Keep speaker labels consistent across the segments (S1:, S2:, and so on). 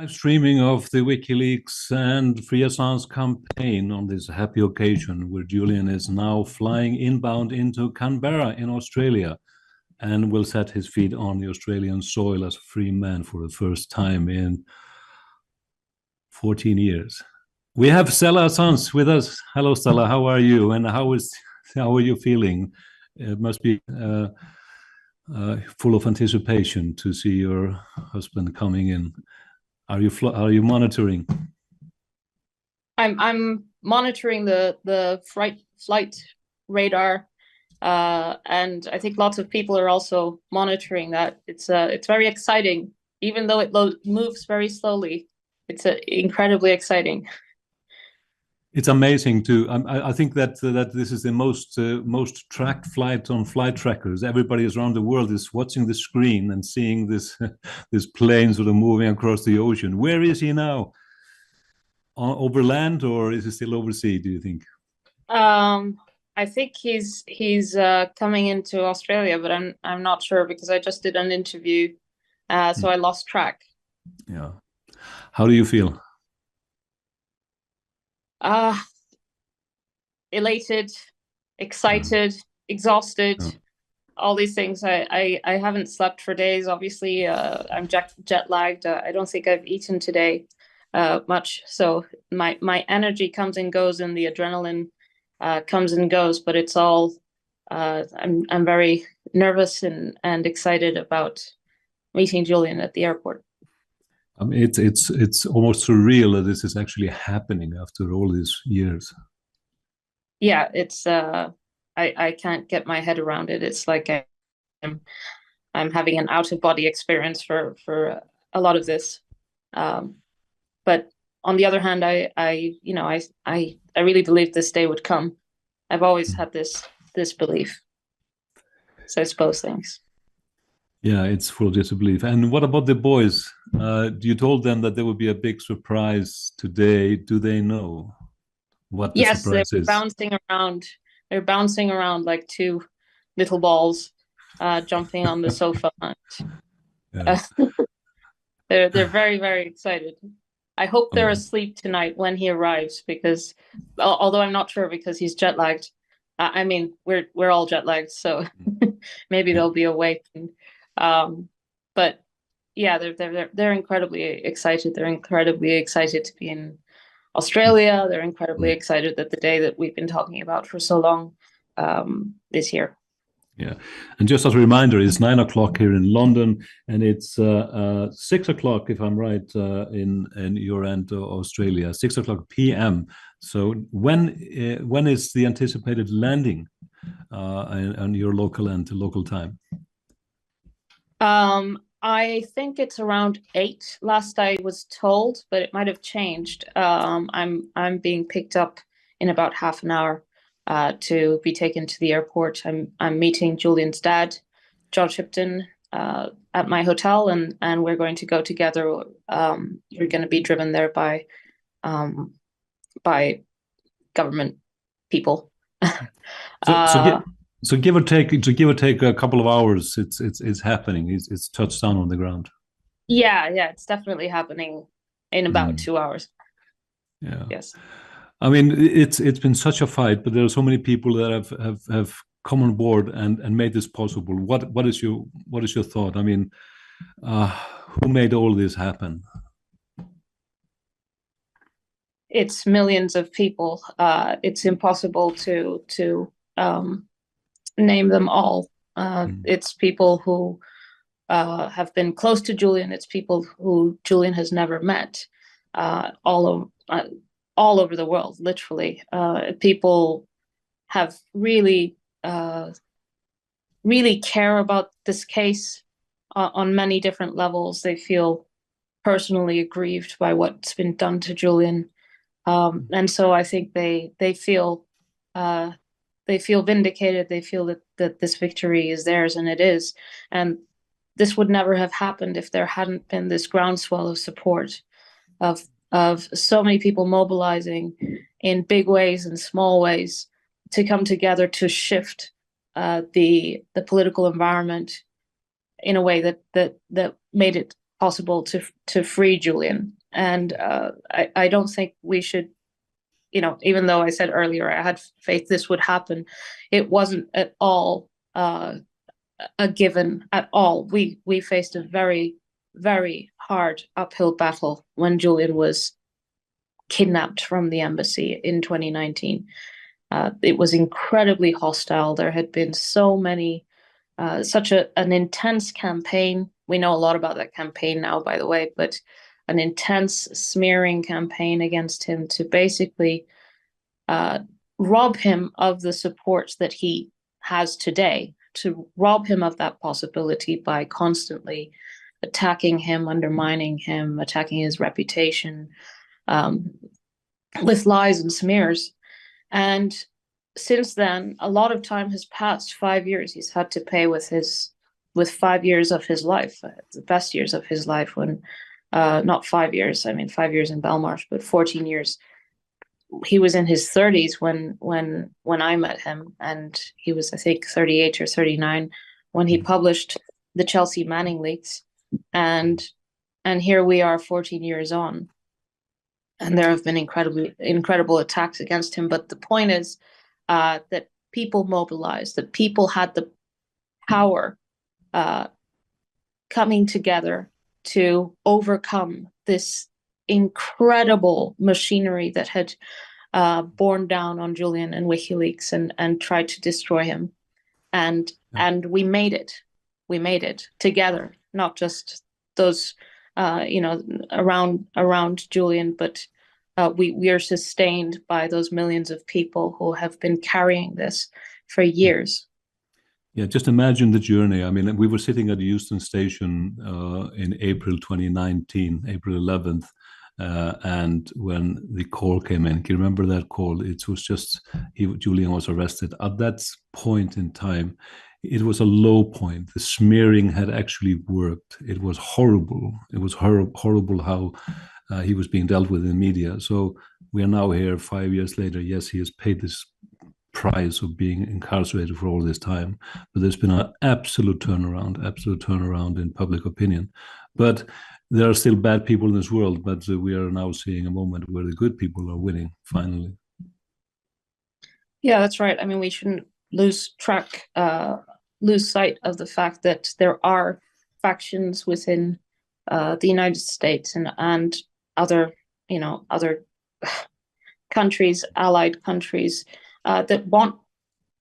S1: Live streaming of the WikiLeaks and Free Assange campaign on this happy occasion where Julian is now flying inbound into Canberra in Australia and will set his feet on the Australian soil as a free man for the first time in 14 years. We have Stella Assange with us. Hello, Stella. How are you? And how are you feeling? It must be full of anticipation to see your husband coming in. Are you monitoring?
S2: I'm monitoring the flight radar, and I think lots of people are also monitoring that. It's very exciting, even though it moves very slowly. It's incredibly exciting.
S1: It's amazing too. I think that this is the most tracked flight on flight trackers. Everybody around the world is watching the screen and seeing this this plane sort of moving across the ocean. Where is he now? Over land, or is he still over sea, do you think?
S2: I think he's coming into Australia, but I'm not sure because I just did an interview, so I lost track.
S1: Yeah. How do you feel?
S2: Elated, excited, exhausted, all these things. I haven't slept for days. Obviously, I'm jet lagged. I don't think I've eaten today much, so my energy comes and goes, and the adrenaline comes and goes. But it's all I'm very nervous and excited about meeting Julian at the airport.
S1: I mean, it's almost surreal that this is actually happening after all these years.
S2: Yeah, it's I can't get my head around it. It's like I'm having an out-of-body experience for a lot of this. But on the other hand, I really believed this day would come. I've always had this belief. So it's both things.
S1: Yeah, it's full of disbelief. And what about the boys? You told them that there would be a big surprise today. Do they know what the surprise is?
S2: Bouncing around. They're bouncing around like two little balls, jumping on the sofa.
S1: Yeah.
S2: They're very, very excited. I hope they're asleep tonight when he arrives, because although I'm not sure because he's jet lagged. I mean, we're all jet lagged, so maybe they'll be awake. But yeah, they're incredibly excited. They're incredibly excited to be in Australia. They're incredibly excited that the day that we've been talking about for so long is here.
S1: Yeah, and just as a reminder, it's 9 o'clock here in London, and it's 6 o'clock, if I'm right, in your end of Australia, 6 o'clock p.m. So when is the anticipated landing on your local end, local time?
S2: I think it's around 8. Last I was told, but it might have changed. I'm being picked up in about half an hour to be taken to the airport. I'm meeting Julian's dad, John Shipton, at my hotel, and we're going to go together. We're going to be driven there by government people.
S1: So give or take a couple of hours, it's happening. It's touched down on the ground.
S2: Yeah, it's definitely happening in about 2 hours.
S1: Yeah.
S2: Yes.
S1: I mean, it's been such a fight, but there are so many people that have come on board and made this possible. What is your thought? I mean, who made all this happen?
S2: It's millions of people. It's impossible to name them all. It's people who have been close to Julian. It's people who Julian has never met. All over the world, literally. People have really care about this case on many different levels. They feel personally aggrieved by what's been done to Julian, and so I think they feel vindicated. They feel that this victory is theirs, and it is. And this would never have happened if there hadn't been this groundswell of support of so many people mobilizing in big ways and small ways to come together to shift the political environment in a way that made it possible to free Julian. And I don't think we should, even though I said earlier I had faith this would happen, it wasn't at all a given at all. We faced a very, very hard uphill battle when Julian was kidnapped from the embassy in 2019. It was incredibly hostile. There had been so many, such an intense campaign. We know a lot about that campaign now, by the way, but an intense smearing campaign against him to basically rob him of the support that he has today, to rob him of that possibility by constantly attacking him, undermining him, attacking his reputation, with lies and smears. And since then, a lot of time has passed. 5 years he's had to pay with 5 years of his life, the best years of his life, when not 5 years, I mean 5 years in Belmarsh, but 14 years. He was in his 30s when I met him, and he was, I think, 38 or 39 when he published the Chelsea Manning leaks. And here we are 14 years on. And there have been incredible attacks against him. But the point is that people mobilized, that people had the power coming together to overcome this incredible machinery that had borne down on Julian and WikiLeaks and tried to destroy him. And we made it. We made it together, not just those around Julian, but we are sustained by those millions of people who have been carrying this for years.
S1: Yeah, just imagine the journey. I mean, we were sitting at Euston Station in April 2019, April 11th, and when the call came in, can you remember that call? It was just, Julian was arrested. At that point in time, it was a low point. The smearing had actually worked. It was horrible. It was horrible how he was being dealt with in media. So we are now here 5 years later. Yes, he has paid this price of being incarcerated for all this time, but there's been an absolute turnaround in public opinion. But there are still bad people in this world, but we are now seeing a moment where the good people are winning, finally.
S2: Yeah, that's right. I mean, we shouldn't lose sight of the fact that there are factions within the United States and other countries, allied countries, that want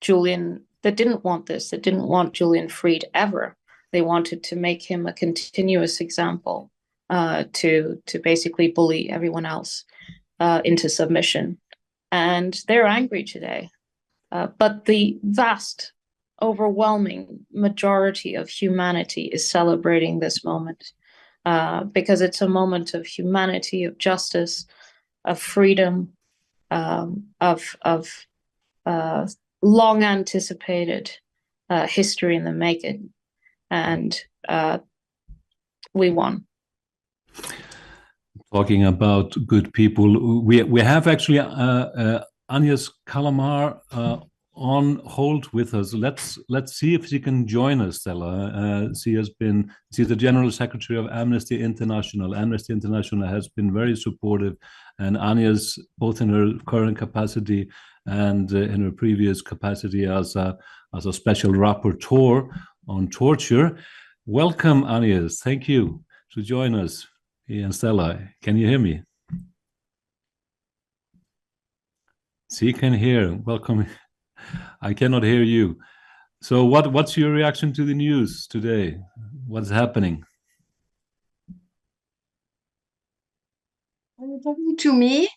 S2: Julian, that didn't want this, that didn't want Julian freed ever. They wanted to make him a continuous example, to basically bully everyone else into submission. And they're angry today. But the vast, overwhelming majority of humanity is celebrating this moment, because it's a moment of humanity, of justice, of freedom, of long anticipated history in the making. And we won.
S1: Talking about good people, we have actually Agnès Callamard on hold with us. Let's see if she can join us, Stella. She's the General Secretary of Amnesty International. Amnesty International has been very supportive, and Agnès, both in her current capacity and in her previous capacity as a special rapporteur on torture. Welcome, Agnès. Thank you to join us. And Stella, can you hear me? She can hear. Welcome. I cannot hear you. So what's your reaction to the news today? What's happening?
S3: Are you talking to me?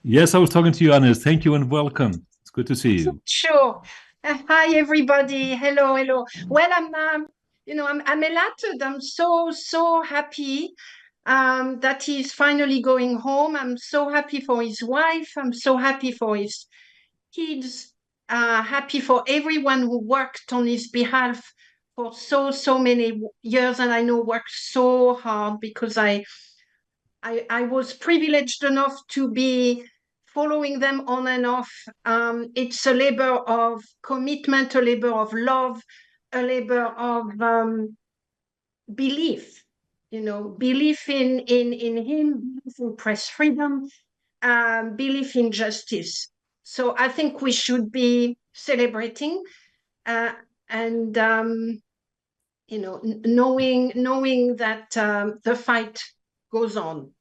S1: Yes, I was talking to you, Agnès. Thank you and welcome. It's good to see you.
S3: Sure. Hi, everybody. Hello. Well, I'm elated. I'm so happy that he's finally going home. I'm so happy for his wife. I'm so happy for his kids. Happy for everyone who worked on his behalf for so many years, and I know worked so hard, because I was privileged enough to be following them on and off. It's a labor of commitment, a labor of love, a labor of belief. belief in him, belief in press freedom, belief in justice. So I think we should be celebrating and knowing that the fight goes on.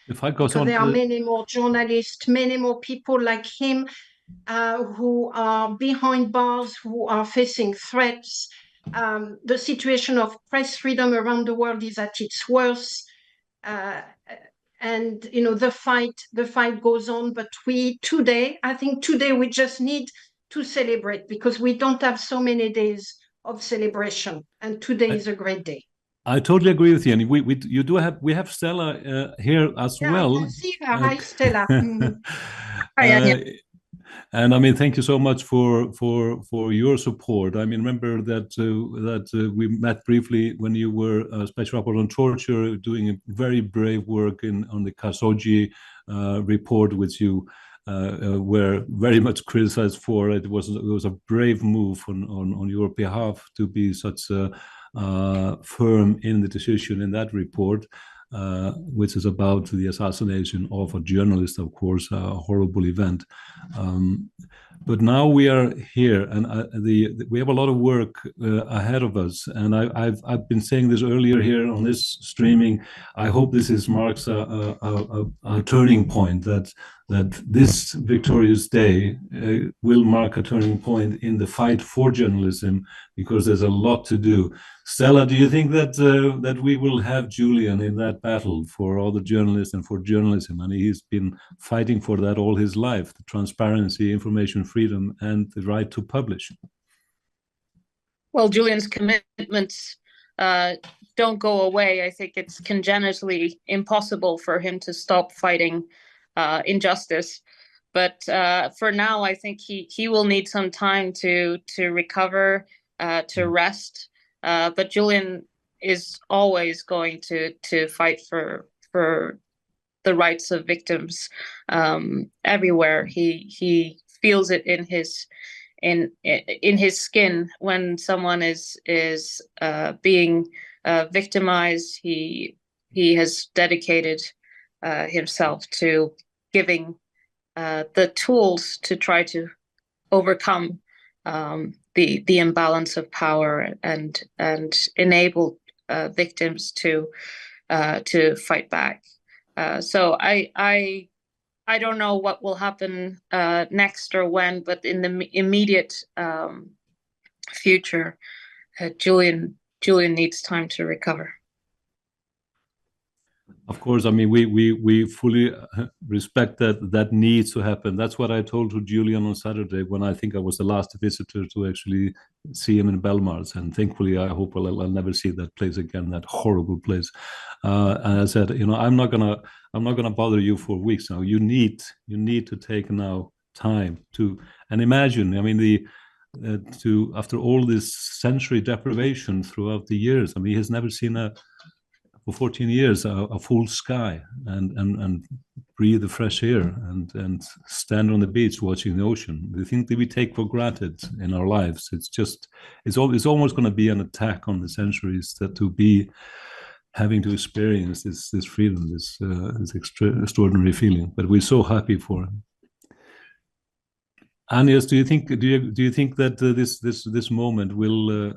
S1: The fight goes
S3: because
S1: on.
S3: There are many more journalists, many more people like him who are behind bars, who are facing threats. The situation of press freedom around the world is at its worst. And the fight goes on, but I think today we just need to celebrate, because we don't have so many days of celebration, and today is a great day.
S1: I totally agree with you, and we have Stella here as well.
S3: I can see her. Hi, Stella.
S2: Hi, Agnès.
S1: And I mean, thank you so much for your support. I mean, remember that we met briefly when you were a special rapporteur on torture, doing a very brave work on the Khashoggi report, which you were very much criticized for. It was a brave move on your behalf to be such firm in the decision in that report, which is about the assassination of a journalist, of course, a horrible event. But now we are here, and we have a lot of work ahead of us. And I've been saying this earlier here on this streaming. I hope this marks a turning point, that this victorious day will mark a turning point in the fight for journalism, because there's a lot to do. Stella, do you think that we will have Julian in that battle for all the journalists and for journalism? And he's been fighting for that all his life: the transparency, information freedom, and the right to publish.
S2: Well, Julian's commitments don't go away. I think it's congenitally impossible for him to stop fighting injustice. But for now, I think he will need some time to recover, to rest. But Julian is always going to fight for the rights of victims everywhere. He feels it in his skin when someone is being victimized. He has dedicated himself to giving the tools to try to overcome the imbalance of power and enable victims to fight back. So I don't know what will happen next or when, but in the immediate future, Julian needs time to recover.
S1: Of course, I mean, we fully respect that needs to happen. That's what I told to Julian on Saturday, when I think I was the last visitor to actually see him in Belmarsh. And thankfully, I hope I'll never see that place again, that horrible place. And I said, I'm not gonna bother you for weeks now. You need to take now time to, and imagine, I mean, after all this sensory deprivation throughout the years, I mean, he has never seen for 14 years a full sky, and breathe the fresh air, and stand on the beach watching the ocean. The thing that we take for granted in our lives, it's almost going to be an attack on the sensories, that to be having to experience this freedom, this extraordinary feeling. But we're so happy for him. Agnès, do you think that this moment will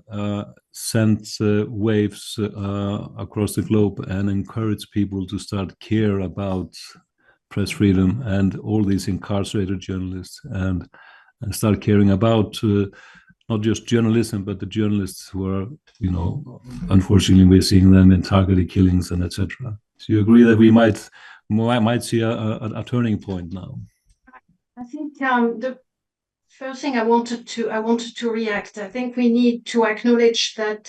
S1: send waves across the globe and encourage people to start care about press freedom and all these incarcerated journalists, and start caring about not just journalism, but the journalists who are, unfortunately, we're seeing them in targeted killings and etc. So you agree that we might see a turning point now?
S3: I think the first thing I wanted to react. I think we need to acknowledge that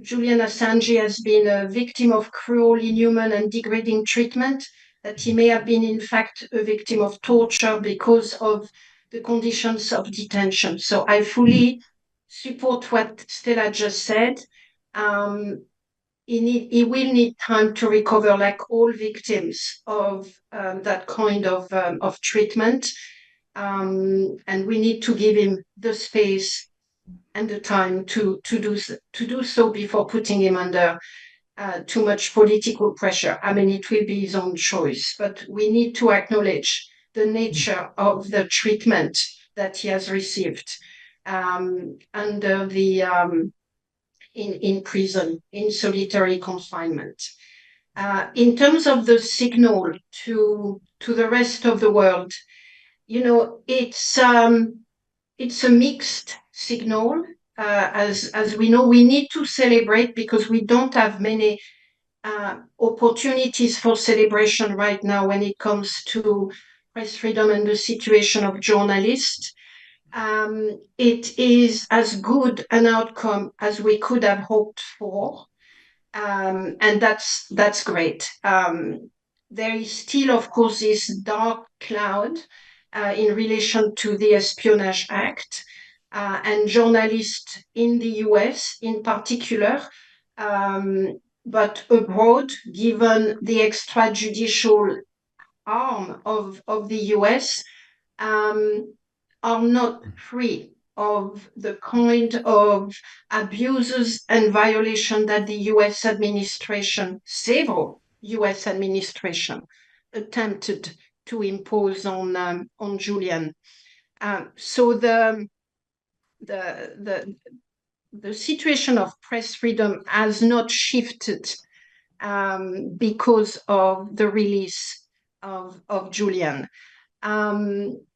S3: Julian Assange has been a victim of cruel, inhuman, and degrading treatment, that he may have been, in fact, a victim of torture because of the conditions of detention. So I fully support what Stella just said. He will need time to recover, like all victims of that kind of treatment. And we need to give him the space and the time to do so before putting him under too much political pressure. I mean, it will be his own choice, but we need to acknowledge the nature of the treatment that he has received under the in prison, in solitary confinement. In terms of the signal to the rest of the world, you know, it's a mixed signal. As we know, we need to celebrate because we don't have many opportunities for celebration right now when it comes to press freedom and the situation of journalists. It is as good an outcome as we could have hoped for, and that's great. There is still, of course, this dark cloud in relation to the Espionage Act, and journalists in the US in particular, but abroad, given the extrajudicial arm of the US, are not free of the kind of abuses and violation that the US administration, several US administration, attempted to impose on Julian. So the situation of press freedom has not shifted because of the release of Julian.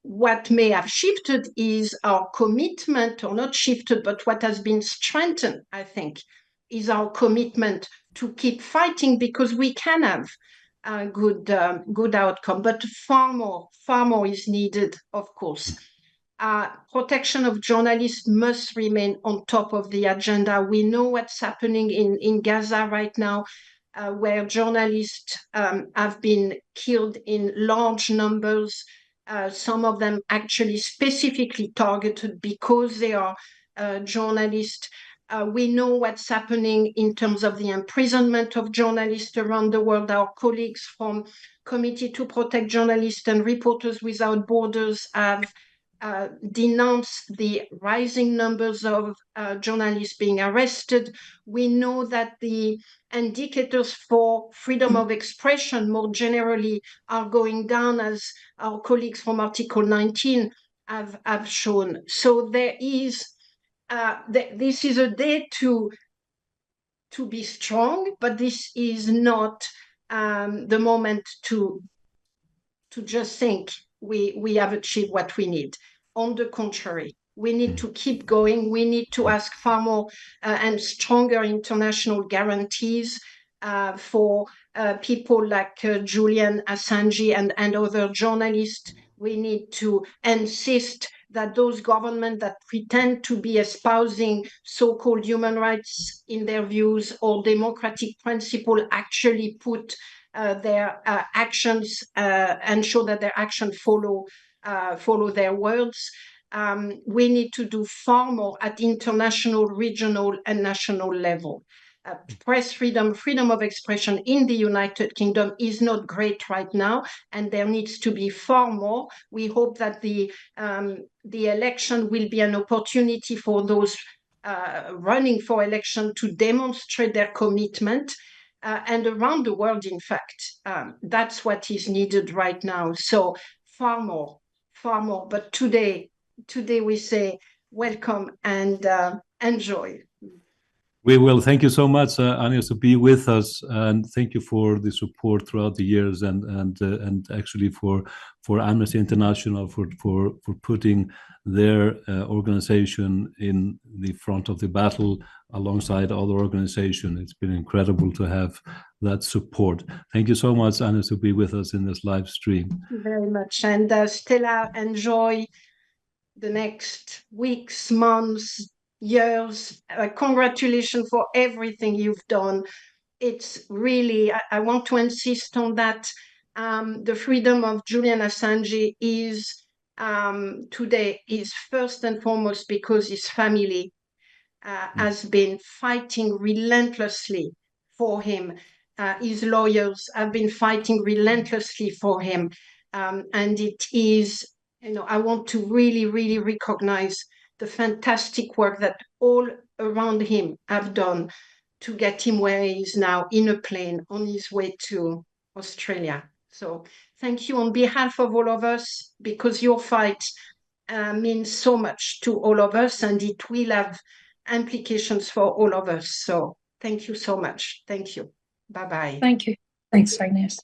S3: What may have shifted is our commitment, or not shifted, but what has been strengthened, I think, is our commitment to keep fighting, because we can have a good outcome, but far more is needed, of course. Protection of journalists must remain on top of the agenda. We know what's happening in Gaza right now, where journalists have been killed in large numbers, some of them actually specifically targeted because they are journalists. We know what's happening in terms of the imprisonment of journalists around the world. Our colleagues from Committee to Protect Journalists and Reporters Without Borders have denounced the rising numbers of journalists being arrested. We know that the indicators for freedom of expression more generally are going down, as our colleagues from Article 19 have shown. So there is, this is a day to be strong, but this is not the moment to just think we have achieved what we need. On the contrary, we need to keep going. We need to ask far more and stronger international guarantees for people like Julian Assange and other journalists. We need to insist that those governments that pretend to be espousing so-called human rights in their views or democratic principle actually put their actions, ensure that their actions follow their words. We need to do far more at international, regional, and national level. Press freedom, freedom of expression in the United Kingdom is not great right now, and there needs to be far more. We hope that the election will be an opportunity for those running for election to demonstrate their commitment. And around the world, in fact, that's what is needed right now. So far more. But today we say welcome and enjoy.
S1: We will. Thank you so much, Agnès, to be with us, and thank you for the support throughout the years, and actually for Amnesty International for putting their organization in the front of the battle alongside other organizations. It's been incredible to have that support. Thank you so much, Agnès, to be with us in this live stream.
S3: Thank you very much. And Stella, enjoy the next weeks, months, years. Congratulations for everything you've done. It's really, I want to insist on that. The freedom of Julian Assange is today is first and foremost because his family has been fighting relentlessly for him. His lawyers have been fighting relentlessly for him. And it is, I want to really, really recognize the fantastic work that all around him have done to get him where he is now, in a plane on his way to Australia. So thank you on behalf of all of us, because your fight means so much to all of us, and it will have implications for all of us. So thank you so much. Thank you. Bye-bye.
S2: Thank you. Thanks, Agnès.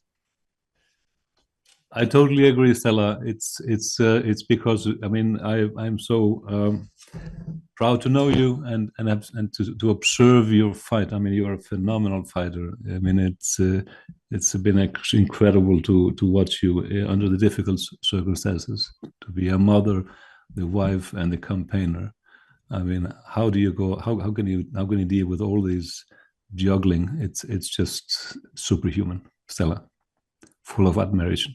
S1: I totally agree, Stella. It's because I mean I'm so proud to know you and to observe your fight. I mean, you are a phenomenal fighter. I mean, it's been incredible to watch you under the difficult circumstances, to be a mother, the wife, and the campaigner. I mean, how do you go? How can you deal with all these juggling? It's just superhuman, Stella. Full of admiration.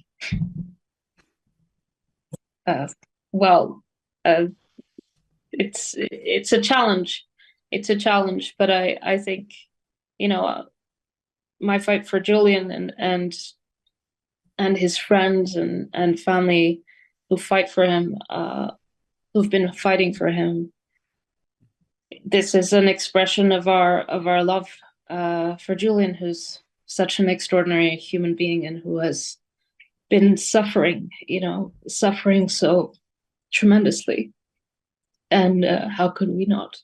S2: Well, it's a challenge. It's a challenge, but I think, you know, my fight for Julian and his friends and family who fight for him, who've been fighting for him. This is an expression of our love for Julian, who's such an extraordinary human being and who has been suffering, you know, suffering so tremendously. And how could we not?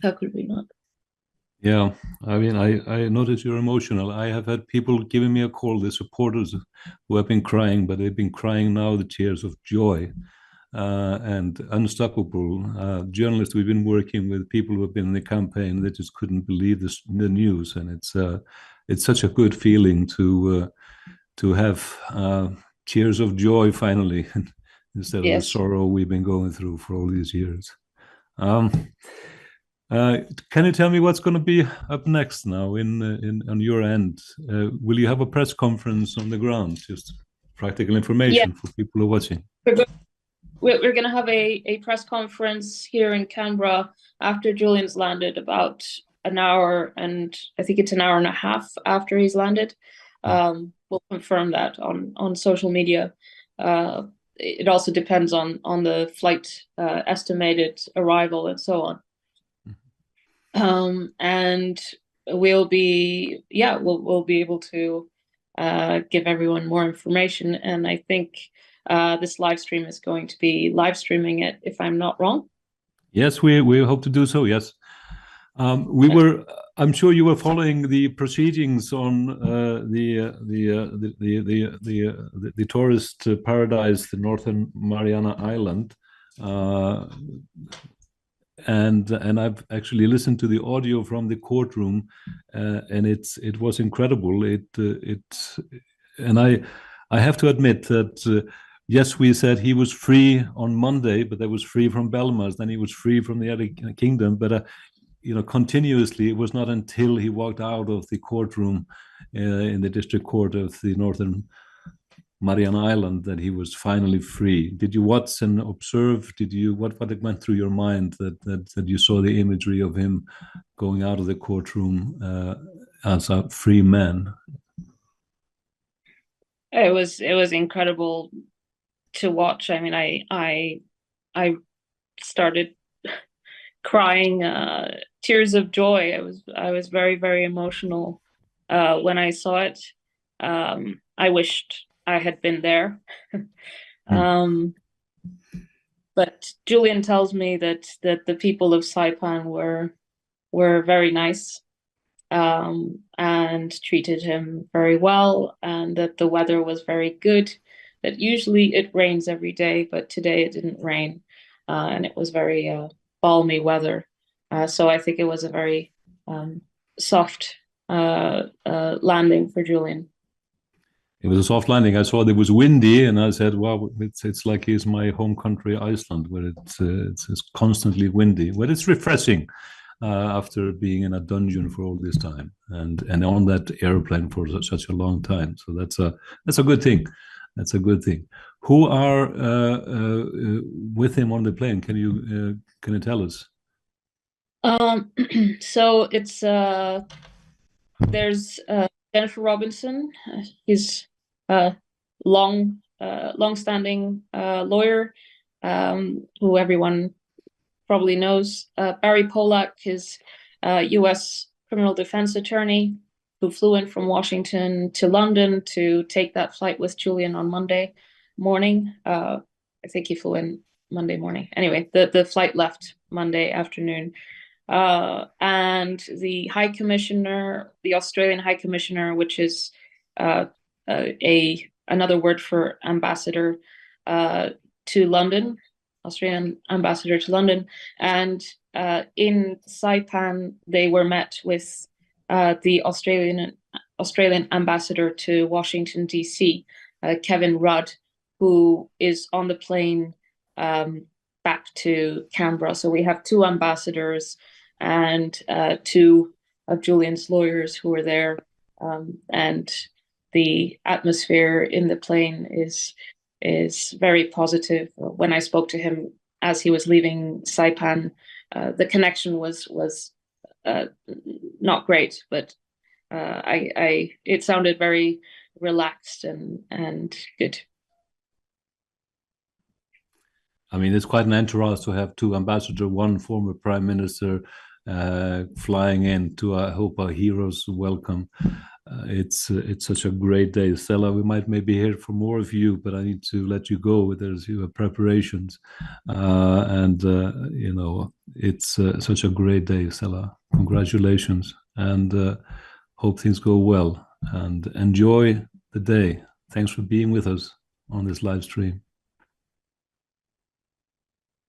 S2: How could we not?
S1: Yeah, I mean, I notice you're emotional. I have had people giving me a call, the supporters who have been crying, but they've been crying now the tears of joy and unstoppable. Journalists, we've been working with people who have been in the campaign that just couldn't believe the news, and it's such a good feeling to have tears of joy finally, instead of the sorrow we've been going through for all these years. Can you tell me what's going to be up next now on your end? Will you have a press conference on the ground? Just practical information for people who are watching.
S2: We're going to have a press conference here in Canberra after Julian's landed, about an hour, and I think it's an hour and a half after he's landed. We'll confirm that on social media. It also depends on the flight estimated arrival and so on. And we'll be able to give everyone more information. And I think this live stream is going to be live streaming it, if I'm not wrong.
S1: Yes, we hope to do so. Yes, I'm sure you were following the proceedings on the tourist paradise, the Northern Mariana Island. And I've actually listened to the audio from the courtroom, and it was incredible. And I have to admit that yes, we said he was free on Monday, but that was free from Belmarsh. Then he was free from the other kingdom, but you know, continuously, it was not until he walked out of the courtroom in the district court of the Northern Mariana Island that he was finally free. Did you watch and observe? What went through your mind that you saw the imagery of him going out of the courtroom as a free man?
S2: It was incredible to watch. I mean, I started crying, tears of joy. I was very, very emotional when I saw it. I wished I had been there. But Julian tells me that the people of Saipan were very nice and treated him very well, and that the weather was very good. That usually it rains every day, but today it didn't rain, and it was very balmy weather. So I think it was a very soft landing for Julian.
S1: It was a soft landing. I saw it was windy, and I said, "Wow, it's like it's my home country, Iceland, where it's constantly windy. But it's refreshing after being in a dungeon for all this time, and on that airplane for such a long time. So that's a good thing. That's a good thing. Who are with him on the plane? Can you tell us?
S2: So it's there's Jennifer Robinson. He's long-standing lawyer who everyone probably knows. Barry Polak is U.S. criminal defense attorney who flew in from Washington to London to take that flight with Julian on Monday morning. I think he flew in Monday morning. Anyway, the flight left Monday afternoon. And the High Commissioner, the Australian High Commissioner, which is another word for ambassador to London, Australian ambassador to London. And in Saipan, they were met with the Australian ambassador to Washington, D.C., Kevin Rudd, who is on the plane back to Canberra. So we have two ambassadors and two of Julian's lawyers who were there. And the atmosphere in the plane is very positive. When I spoke to him as he was leaving Saipan, the connection was not great, but it sounded very relaxed and good.
S1: I mean, it's quite an entourage to have two ambassadors, one former prime minister flying in to, I hope, our heroes welcome. It's such a great day. Stella, we might maybe hear from more of you, but I need to let you go. There's your preparations. You know, it's such a great day, Stella. Congratulations, and hope things go well, and enjoy the day. Thanks for being with us on this live stream.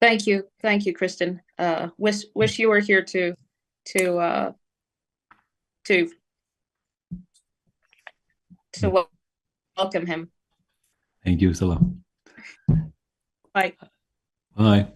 S2: Thank you, Kristinn. Wish you were here to welcome him.
S1: Thank you, Stella.
S2: Bye.
S1: Bye.